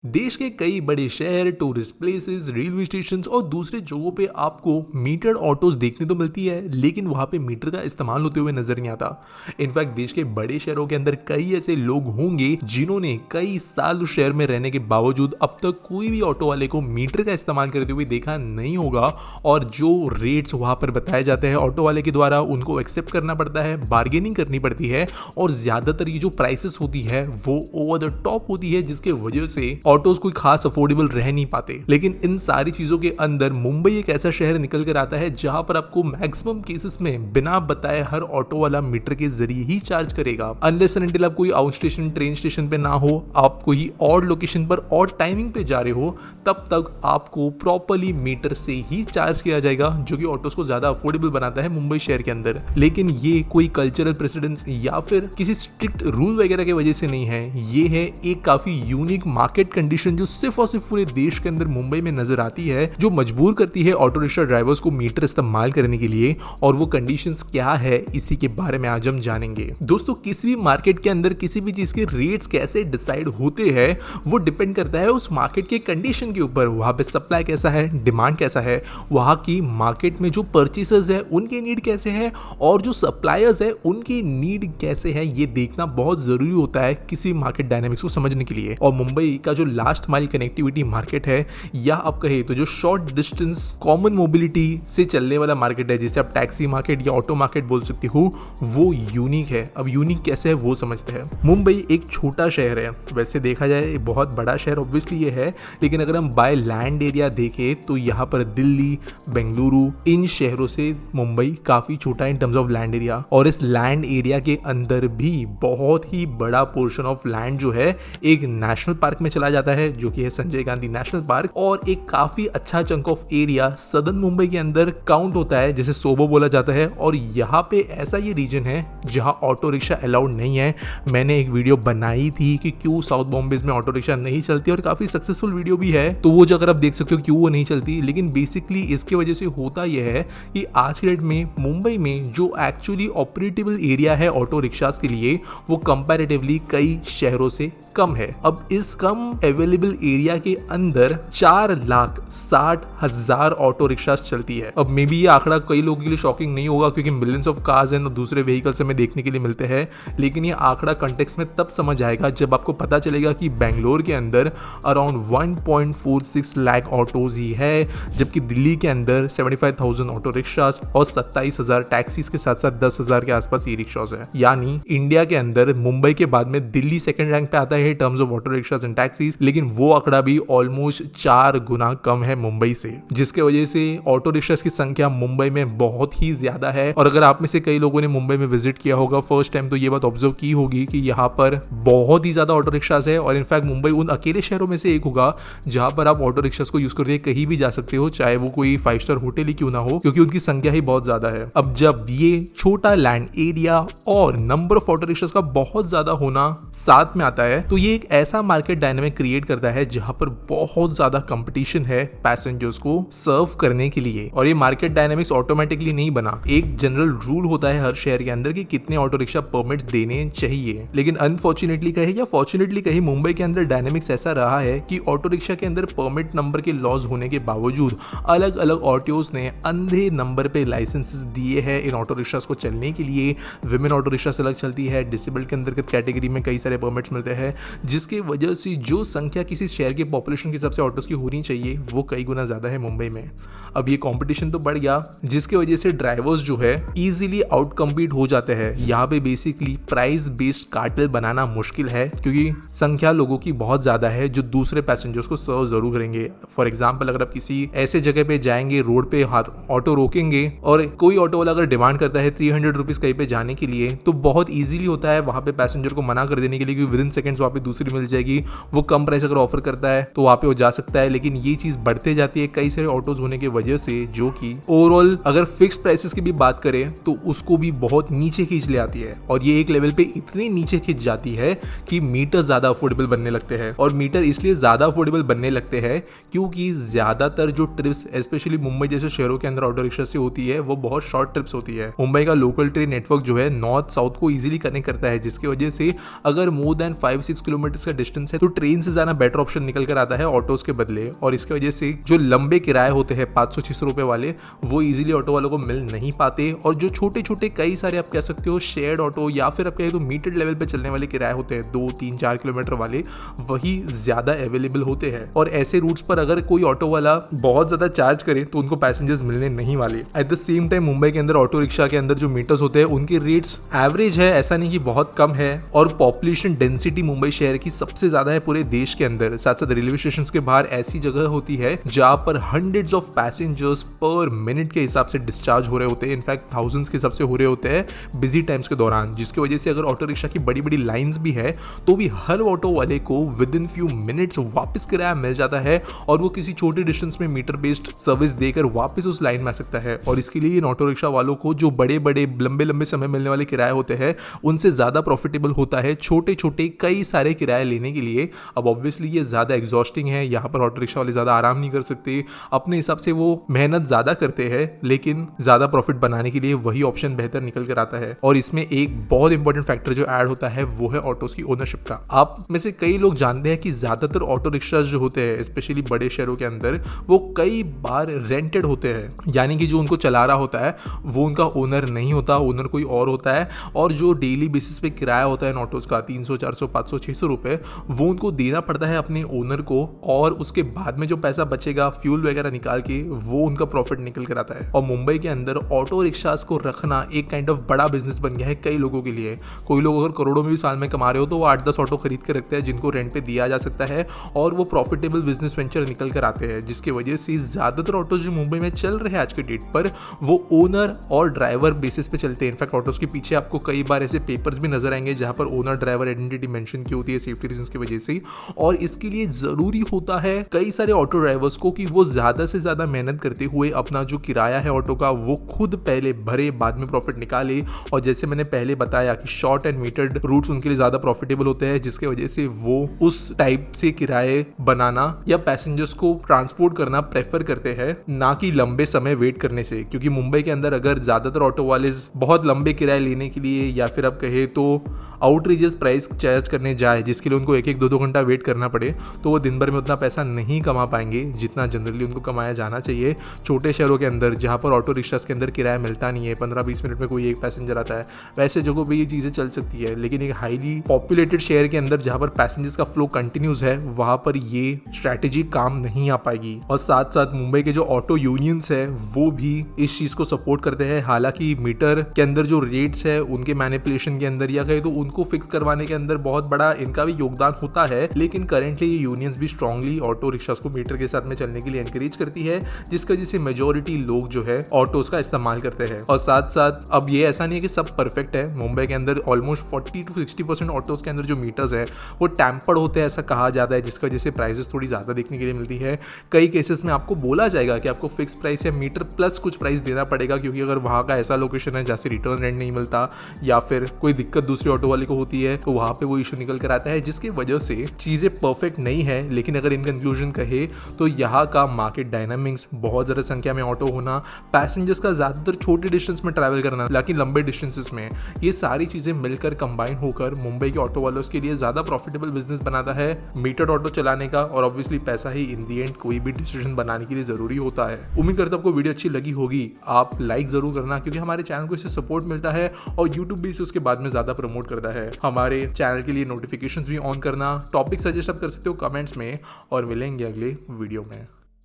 देश के कई बड़े शहर, टूरिस्ट प्लेसेस, रेलवे स्टेशंस और दूसरे जगहों पे आपको मीटर्ड ऑटोज देखने तो मिलती है, लेकिन वहाँ पे मीटर का इस्तेमाल होते हुए नजर नहीं आता। इनफैक्ट देश के बड़े शहरों के अंदर कई ऐसे लोग होंगे जिन्होंने कई साल उस शहर में रहने के बावजूद अब तक कोई भी ऑटो वाले को मीटर का इस्तेमाल करते हुए देखा नहीं होगा। और जो रेट्स वहाँ पर बताए जाते हैं ऑटो वाले के द्वारा, उनको एक्सेप्ट करना पड़ता है, बार्गेनिंग करनी पड़ती है और ज्यादातर ये जो प्राइसेस होती है वो ओवर द टॉप होती है, जिसके वजह से ऑटोज कोई खास अफोर्डेबल रह नहीं पाते। लेकिन इन सारी चीजों के अंदर मुंबई एक ऐसा शहर निकल कर आता है जहां पर आपको मैक्सिमम केसेस में बिना बताए हर ऑटो वाला मीटर के जरिए ही चार्ज करेगा। अनलेस एंड अनटिल आप कोई आउट स्टेशन, ट्रेन स्टेशन पे ना हो, आप कोई और लोकेशन पर और टाइमिंग पे जा रहे हो, तब तक आपको प्रॉपर्ली मीटर से ही चार्ज किया जाएगा, जो कि ऑटोज को ज्यादा अफोर्डेबल बनाता है मुंबई शहर के अंदर। लेकिन ये कोई कल्चरल प्रेसिडेंस या फिर किसी स्ट्रिक्ट रूल वगैरह की वजह से नहीं है, ये है एक काफी यूनिक मार्केट कंडीशन जो सिर्फ और सिर्फ पूरे देश के अंदर मुंबई में नजर आती है, जो मजबूर करती है ऑटो रिक्शा ड्राइवर्स को मीटर इस्तेमाल करने के लिए। और वो कंडीशंस क्या है, इसी के बारे में आज हम जानेंगे। दोस्तों, किसी भी मार्केट के अंदर किसी भी चीज के रेट्स कैसे डिसाइड होते हैं वो डिपेंड करता है उस मार्केट के कंडीशन के ऊपर। वहां पे सप्लाई कैसा है, डिमांड कैसा है, वहां की मार्केट में जो परचेसर्स है उनके नीड कैसे है और जो सप्लायर्स है उनकी नीड कैसे है, ये देखना बहुत जरूरी होता है किसी मार्केट डायनामिक्स को समझने के लिए। और मुंबई का जो लास्ट माइल कनेक्टिविटी मार्केट है, या आप कहे तो जो शॉर्ट डिस्टेंस कॉमन मोबिलिटी से चलने वाला मार्केट है, जिसे आप टैक्सी मार्केट या ऑटो मार्केट बोल सकते हो, वो यूनिक है। अब यूनिक कैसे है वो समझते हैं। मुंबई एक छोटा शहर है, वैसे देखा जाए बहुत बड़ा शहर ऑब्वियसली ये है, लेकिन अगर हम बाय लैंड एरिया देखें तो यहाँ पर दिल्ली, बेंगलुरु, इन शहरों से मुंबई काफी छोटा है in terms of land area. और इस लैंड एरिया के अंदर भी बहुत ही बड़ा पोर्शन ऑफ लैंड जो है एक नेशनल पार्क में चला जाता है, जो कि है संजय गांधी नेशनल पार्क। और एक काफी अच्छा chunk of area southern Mumbai के अंदर काउंट होता है, जिसे सोबो बोला जाता है। और यहाँ पे ऐसा ये रीजन है जहाँ ऑटो रिक्शा अलाउड नहीं है। मैंने एक वीडियो बनाई थी कि क्यों साउथ बॉम्बे में ऑटो रिक्शा नहीं चलती, और काफी सक्सेसफुल वीडियो भी है, तो वो जगह आप देख सकते हो क्यों वो नहीं चलती। लेकिन बेसिकली इसके वजह से होता यह है कि आज के डेट में मुंबई में जो एक्चुअली ऑपरेटेबल एरिया है ऑटो रिक्शास के लिए, वो कंपैरेटिवली कई शहरों से कम है। अब इस कम अवेलेबल एरिया के अंदर 4,60,000 ऑटो रिक्शास चलती है। अब मे बी ये आंकड़ा कई लोगों के लिए शॉकिंग नहीं होगा, क्योंकि मिलियंस ऑफ कार्स एंड दूसरे व्हीकल्स हमें देखने के लिए मिलते हैं। लेकिन ये आंकड़ा कॉन्टेक्स्ट में तब समझ आएगा जब आपको पता चलेगा कि बेंगलोर के अंदर अराउंड 1.46 लाख ऑटोज ही है, जबकि दिल्ली के अंदर 75,000 ऑटो रिक्शास और 27,000 टैक्सीज के साथ साथ 10,000 के आसपास ई रिक्शास है। यानी इंडिया के अंदर मुंबई के बाद में दिल्ली सेकंड रैंक पे आता है terms of auto rickshaws and taxis, लेकिन वो आंकड़ा भी ऑलमोस्ट 4 गुना कम है मुंबई से, जिसके वजह से ऑटो रिक्शास की संख्या मुंबई में बहुत ही ज्यादा है। और अगर आप में से कई लोगों ने मुंबई में विजिट किया होगा फर्स्ट टाइम, तो ये बात ऑब्जर्व की होगी कि यहाँ पर बहुत ही ज्यादा ऑटो रिक्शास है। और इनफैक्ट मुंबई उन अकेले शहरों में से एक होगा जहां पर आप ऑटो रिक्शास को यूज करके कहीं भी जा सकते हो, चाहे वो कोई 5 स्टार होटल ही क्यों ना हो, क्योंकि उनकी संख्या ही बहुत ज्यादा है। अब जब ये छोटा लैंड एरिया और नंबर ऑफ ऑटो रिक्शास का बहुत ज्यादा होना साथ में आता है, तो ये एक ऐसा मार्केट डायनामिक क्रिएट करता है जहां पर बहुत ज्यादा कंपटीशन है पैसेंजर्स को सर्व करने के लिए। और ये मार्केट डायनामिक्स ऑटोमेटिकली नहीं बना, एक जनरल रूल होता है हर शहर के अंदर कि कितने ऑटो रिक्शा परमिट देने चाहिए। लेकिन अनफॉर्चुनेटली कहे या फॉर्चुनेटली कहे, मुंबई के अंदर डायनामिक्स ऐसा रहा है कि ऑटो रिक्शा के अंदर परमिट नंबर के लॉज होने के बावजूद अलग अलग ऑटोज ने अंधे नंबर पे लाइसेंसेस दिए हैं इन ऑटो रिक्शास को चलने के लिए। विमेन ऑटो रिक्शा अलग चलती है, डिसेबल्ड के अंतर्गत कैटेगरी में कई सारे परमिट्स मिलते हैं, जिसके वजह से जो संख्या किसी शहर के पॉपुलेशन के हिसाब से ऑटोज की होनी चाहिए वो कई गुना ज्यादा है मुंबई में। अब ये कंपटीशन तो बढ़ गया, जिसके वजह से ड्राइवर्स जो है इजीली आउट कम्पीट हो जाते हैं। यहाँ पे बेसिकली प्राइस बेस्ड कार्टेल बनाना मुश्किल है, क्योंकि संख्या लोगों की बहुत ज्यादा है जो दूसरे पैसेंजर्स को सर्व जरूर करेंगे। फॉर एग्जाम्पल, अगर आप किसी ऐसे जगह पे जाएंगे, रोड पे ऑटो रोकेंगे और कोई ऑटो वाला अगर डिमांड करता है 300 रुपीज कहीं पे जाने के लिए, तो बहुत ईजिली होता है वहां पे पैसेंजर को मना कर देने के लिए, क्योंकि विद इन सेकंड्स वहां पे दूसरी मिल जाएगी। वो कम प्राइस अगर ऑफर करता है तो वहां पे वो जा सकता है। लेकिन ये चीज बढ़ते जाती है कई सारे ऑटोज होने की वजह से, जो कि ओवरऑल अगर फिक्स प्राइसेस की भी बात करें तो उसको भी बहुत नीचे खींच ले आती है। और ये एक लेवल पे इतनी नीचे खींच जाती है कि मीटर ज्यादा अफोर्डेबल बनने लगते हैं। और मीटर इसलिए ज्यादा अफोर्डेबल बनने लगते हैं क्योंकि ज्यादातर जो ट्रिप्स स्पेशली मुंबई जैसे शहरों के अंदर ऑटो रिक्शा से होती है वो बहुत शॉर्ट ट्रिप्स होती है। मुंबई का लोकल ट्रेन नेटवर्क जो है नॉर्थ साउथ को इजीली कनेक्ट करता है, जिसकी वजह से अगर मोर देन 5-6 किलोमीटर का डिस्टेंस है तो ट्रेन से ज्यादा बेटर ऑप्शन निकल कर आता है ऑटोज के बदले। और इसकी वजह से जो लंबे किराए होते हैं 500-600 रुपए वाले, वो इजीली ऑटो वालों को मिल नहीं पाते। और जो छोटे छोटे कई सारे आप कह सकते हो शेयर्ड ऑटो या फिर आप कहें तो मीटर्ड लेवल पे चलने वाले किराए होते हैं 2-3-4 किलोमीटर वाले, वही ज्यादा अवेलेबल होते हैं। और ऐसे रूट्स पर अगर कोई ऑटो वाला बहुत ज्यादा चार्ज करे तो उनको पैसेंजर्स मिलने नहीं वाले। At the same time Mumbai के अंदर ऑटो रिक्शा के अंदर जो मीटर्स होते हैं उनके रेट्स एवरेज है, ऐसा नहीं कि बहुत कम है। और पॉपुलेशन डेंसिटी मुंबई शहर की सबसे ज्यादा है पूरे देश के अंदर। साथ साथ रेलवे स्टेशन के बाहर ऐसी जगह होती है जहां पर हंड्रेड्स ऑफ पैसेंजर्स पर मिनट के हिसाब से डिस्चार्ज हो रहे होते हैं, इनफैक्ट थाउजेंड्स के हिसाब से हो रहे होते हैं बिजी टाइम्स के दौरान। जिसकी वजह से अगर ऑटो रिक्शा की बड़ी बड़ी लाइंस भी है तो भी हर ऑटो वाले को विद इन फ्यू मिनट्स वापस किराया मिल जाता है और वो किसी छोटे डिस्टेंस में मीटर बेस्ड सर्विस देकर वापस उस लाइन में आ सकता है। और इसके लिए इन ऑटो रिक्शा वालों को जो बड़े बड़े लंबे लंबे समय मिलने वाले किराए होते हैं उनसे ज्यादा प्रॉफिटेबल होता है छोटे छोटे कई सारे किराए लेने के लिए। अब ऑब्वियसली ये ज्यादा एग्जॉस्टिंग है, यहाँ पर ऑटो रिक्शा वाले ज्यादा आराम नहीं कर सकते, अपने हिसाब से वो मेहनत ज्यादा करते हैं, लेकिन ज्यादा प्रॉफिट बनाने के लिए वही ऑप्शन बेहतर निकल कर आता है। और इसमें एक बहुत इंपॉर्टेंट फैक्टर जो ऐड होता है वो है ऑटोस की ओनरशिप का। आप में से कई लोग जानते हैं कि ज्यादातर ऑटो रिक्शा जो होते हैं स्पेशली बड़े शहरों के अंदर वो कई बार रेंटेड होते हैं, यानी कि जो उनको चला रहा होता है वो उनका ओनर नहीं होता, ओनर कोई और होता है। और जो डेली बेसिस पे किराया होता है इन ऑटोज का 300, 400, 500, 600 रुपए, वो उनको देना पड़ता है अपने ओनर को। और उसके बाद में जो पैसा बचेगा फ्यूल वगैरह निकाल के वो उनका प्रॉफिट निकल कर आता है। और मुंबई के अंदर ऑटो रिक्शास को रखना एक काइंड ऑफ बड़ा बिजनेस बन गया है कई लोगों के लिए। कोई लोग अगर करोड़ों में भी साल में कमा रहे हो तो वो 8-10 ऑटो खरीद के रखते हैं जिनको रेंट पे दिया जा सकता है और वो प्रॉफिटेबल बिजनेस वेंचर निकल कर आते हैं। जिसकी वजह से ज्यादातर ऑटो जो मुंबई में चल रहे हैं आज के डेट पर वो ओनर और ड्राइवर बेसिस पे चलते हैं। इनफैक्ट ऑटोज के पीछे आपको कई बार ऐसे पेपर्स भी नजर आएंगे जहां पर ओनर ड्राइवर आइडेंटिटी मेंशन की होती है सेफ्टी रीजंस की वजह से। और इसके लिए जरूरी होता है कई सारे ऑटो ड्राइवर्स को कि वो ज्यादा से ज्यादा मेहनत करते हुए अपना जो किराया है ऑटो का वो खुद पहले भरे बाद में प्रॉफिट निकाले। और जैसे मैंने पहले बताया कि शॉर्ट एंड मीटर्ड रूट्स उनके लिए ज्यादा प्रॉफिटेबल होते हैं, जिसके वजह से वो उस टाइप से किराए बनाना या पैसेंजर्स को ट्रांसपोर्ट करना प्रेफर करते हैं, ना कि लंबे समय वेट करने से। क्योंकि मुंबई के अंदर अगर ज्यादातर ऑटो वाले बहुत लंबे किराए लेने के लिए या फिर आप कहे तो आउटरीजियस प्राइस चार्ज करने जाए जिसके लिए उनको 1-2 घंटा वेट करना पड़े, तो वो दिन भर में उतना पैसा नहीं कमा पाएंगे जितना जनरली उनको कमाया जाना चाहिए। छोटे शहरों के अंदर जहाँ पर ऑटो रिक्शास के अंदर किराया मिलता नहीं है, 15-20 मिनट में कोई एक पैसेंजर आता है, वैसे जगहों पर ये चीज़ें चल सकती है। लेकिन एक हाईली पॉपुलेटेड शहर के अंदर जहाँ पर पैसेंजर्स का फ्लो कंटिन्यूस है वहाँ पर ये स्ट्रैटेजी काम नहीं आ पाएगी। और साथ साथ मुंबई के जो ऑटो यूनियंस है वो भी इस चीज़ को सपोर्ट करते हैं। हालांकि मीटर के अंदर जो रेट्स है उनके मैनिपुलेशन के अंदर या कहे तो उनको फिक्स करवाने के अंदर बहुत बड़ा इनका भी योगदान होता है, लेकिन करेंटली ये यूनियंस भी स्ट्रांगली ऑटो रिक्शास को मीटर के साथ में चलने के लिए एनकरेज करती है, जिसका वजह से मेजोरिटी लोग जो है ऑटोस का इस्तेमाल करते हैं। और साथ साथ अब ये ऐसा नहीं है कि सब परफेक्ट है। मुंबई के अंदर ऑलमोस्ट 40-60% ऑटोस के अंदर जो मीटर्स है वो टैम्पर्ड होते हैं ऐसा कहा जाता है, जिसका वजह से प्राइसेस थोड़ी ज्यादा देखने के लिए मिलती है। कई केसेस में आपको बोला जाएगा कि आपको फिक्स प्राइस या मीटर प्लस कुछ प्राइस देना पड़ेगा, क्योंकि अगर वहाँ का ऐसा लोकेशन है जहाँ से रिटर्न रेंट नहीं मिलता या फिर कोई दिक्कत दूसरे ऑटो वाले को होती है तो वहाँ पे वो इशू निकल कर आता है, जिसकी वजह से चीजें परफेक्ट नहीं है। लेकिन अगर इन कंक्लूजन कहे तो यहाँ का मार्केट डायनामिक्स, बहुत ज्यादा संख्या में ऑटो होना, पैसेंजर्स का ज्यादातर छोटे डिस्टेंस में ट्रैवल करना लेकिन लंबे डिस्टेंसेस में, ये सारी चीजें मिलकर कंबाइन होकर मुंबई के ऑटो वालों के लिए ज्यादा प्रॉफिटेबल बिजनेस बनाता है मीटर्ड ऑटो चलाने का। और ऑब्वियसली पैसा ही इन दी एंड कोई भी डिसीजन बनाने के लिए जरूरी होता है। उम्मीद करता हूं आपको वीडियो अच्छी लगी होगी। आप लाइक जरूर करना क्योंकि हमारे चैनल को इससे सपोर्ट मिलता है और यूट्यूब भी इसे उसके बाद में ज्यादा प्रमोट करता है। हमारे चैनल के लिए नोटिफिकेशंस भी ऑन करना, टॉपिक सजेस्ट आप कर सकते हो कमेंट्स में, और मिलेंगे अगले वीडियो में।